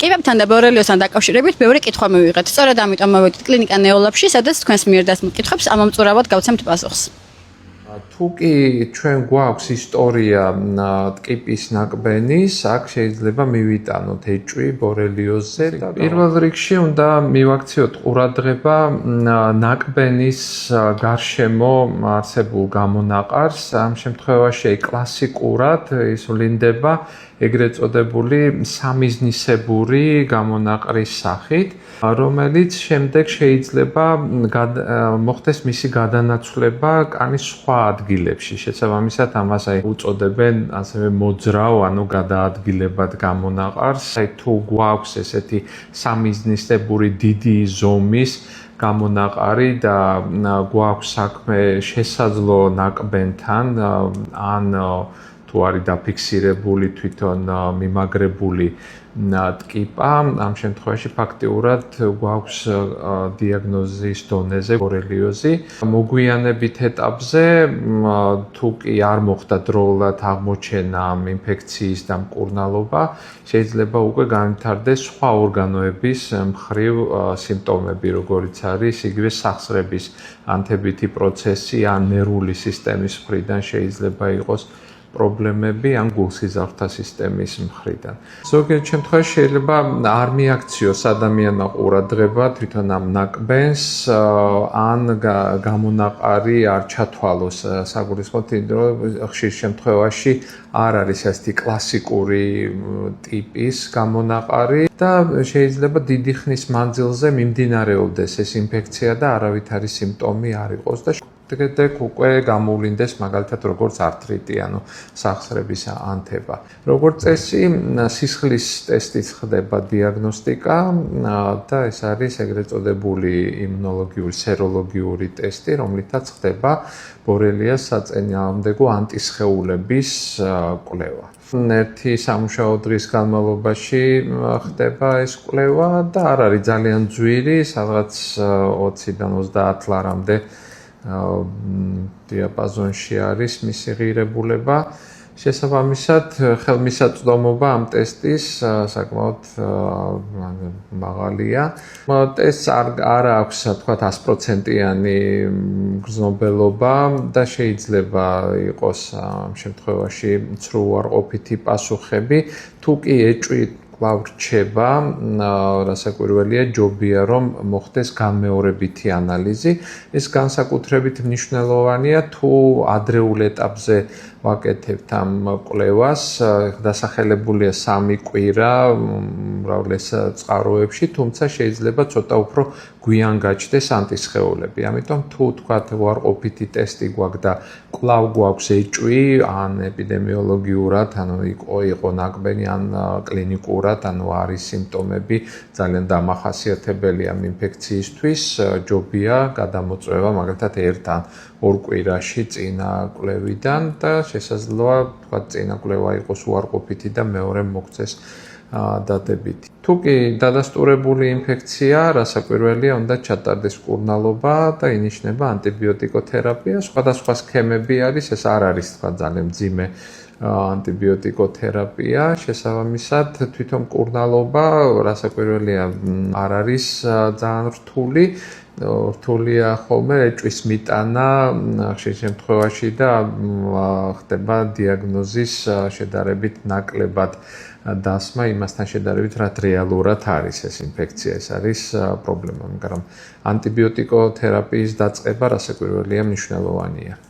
ტკივებთან და ბორელიოსთან დაკავშირებით ბევრი კითხვა მივიღეთ. სწორედ ამიტომ მოვედით კლინიკა ნეოლაბში, სადაც თქვენს მიერ დასმულ კითხვებს ამომწურავად გავცემთ პასუხს. თუკი ჩვენ გვაქვს ისტორია ტკიპის ნაკბენის, აქ შეიძლება მივიტანოთ ეჭვი ბორელიოზზე. პირველ რიგში უნდა მივაქციოთ ყურადღება ნაკბენის გარშემო არსებულ გამონაყარს. ამ შემთხვევაში კლასიკურად ის ვლინდება ეგრეთ წოდებული სამიზნისებური გამონაყრის სახით, რომელიც შემდეგ შეიძლება მოხდეს მისი გადანაცვლება კანის სხვა ადგილებში. შესაბამისად, ამას უწოდებენ ასევე მოძრავ, ანუ გადაადგილებად გამონაყარს. თუ გვაქვს ესეთი სამიზნისებური დიდი ზომის გამონაყარი და გვაქვს საქმე შესაძლო ნაკბენთან, ან თუ არის დაფიქსირებული თვითონ მიმაგრებული ტკიპა, ამ შემთხვევაში ფაქტიურად გვაქვს დიაგნოზის დონეზე ბორელიოზი. მოგვიანებით ეტაპზე, თუ კი არ მოხდა დროულად აღმოჩენა ამ ინფექციის და მკურნალობა, შეიძლება უკვე განვითარდეს სხვა ორგანოების მხრივ სიმპტომები, როგორიც არის იგივე სახსრების ანთებითი პროცესი ან ნერვული სისტემის მხრიდან შეიძლება იყოს პრობლემები ან გულსიზარდთა სისტემის მხრიდან. ზოგიერთ შემთხვევაში შეიძლება არ მიაქციოს ადამიანმა ყურადღება თვითონ ამ ნაკბენს, ან გამონაყარი არ ჩათვალოს საგულისხმოდ, რომ ხშირ შემთხვევაში არ არის ასეთი კლასიკური ტიპის გამონაყარი და შეიძლება დიდი ხნის მანძილზე მიმდინარეობდეს ეს ინფექცია და არავითარი სიმპტომი არ იყოს და დღე-დღე უკვე გამოვლინდეს მაგალითად როგორც ართრიტი, ანუ სახსრების ანთება. როგორც წესი, სისხლის ტესტით ხდება დიაგნოსტიკა და ეს არის ეგრეთ წოდებული იმუნოლოგიური, სეროლოგიური ტესტი, რომლითაც ხდება ბორელიას საწინააღმდეგო ანტისხეულების კვლევა. ერთი სამუშაო დღის განმავლობაში ხდება ეს კვლევა და არ არის ძალიან ძვირი, სადღაც 20-დან 30 ლარამდე დიაპაზონში არის მისი ღირებულება. შესაბამისად, ხელმისაწვდომობა ამ ტესტის საკმაოდ მაღალია. ტესტს არ აქვს, თქვათ, 100%-იანი გრძნობელობა და შეიძლება იყოს ამ შემთხვევაში ცრუუარყოფითი პასუხები. თუ კი ეჭვი ვრჩება, რასაკვირველია, ჯობია რომ მოხდეს განმეორებითი ანალიზი. ეს განსაკუთრებით მნიშვნელოვანია, თუ ადრეულ ეტაპზე ვაკეთებთ ამ კვლევას, დასახელებულია 3 კვირა უმრავლეს წყაროებში, თუმცა შეიძლება ცოტა უფრო გვიან გაჩნდეს ანტისხეულები. ამიტომ თუ თქვათ უარყოფითი ტესტი გვაქვს და კვლავ გვაქვს ეჭვი, ან ეპიდემიოლოგიურად, ანუ იყო ნაკბენი, ან კლინიკურად, ანუ არის სიმპტომები ძალიან დამახასიათებელი ამ ინფექციისთვის, ჯობია გადამოწვევა მაგალითად 1 ან 2 კვირაში წინა კვლევიდან და შესაძლოა თქვათ წინა კვლევა იყოს უარყოფითი და მეორე მოქცეს დადებითი. თუ კი დადასტურებული ინფექცია, რასაკვირველია, უნდა ჩატარდეს მკურნალობა და ინიშნება ანტიბიოტიკოთერაპია. სხვადასხვა სქემები არის, ეს არ არის თქვათ ძალიან მძიმე ანტიბიოტიკოთერაპია. შესაბამისად, თვითონ მკურნალობა, რასაკვირველია, არ არის ძალიან რთული. რთულია ხოლმე ეჭვის მიტანა ხშირ შემთხვევაში და ხდება დიაგნოზის შედარებით ნაკლებად დასმა იმასთან შედარებით, რაც რეალურად არის ეს ინფექცია, ეს არის პრობლემა, მაგრამ ანტიბიოტიკოთერაპიის დაწყება რასაკვირველია მნიშვნელოვანია.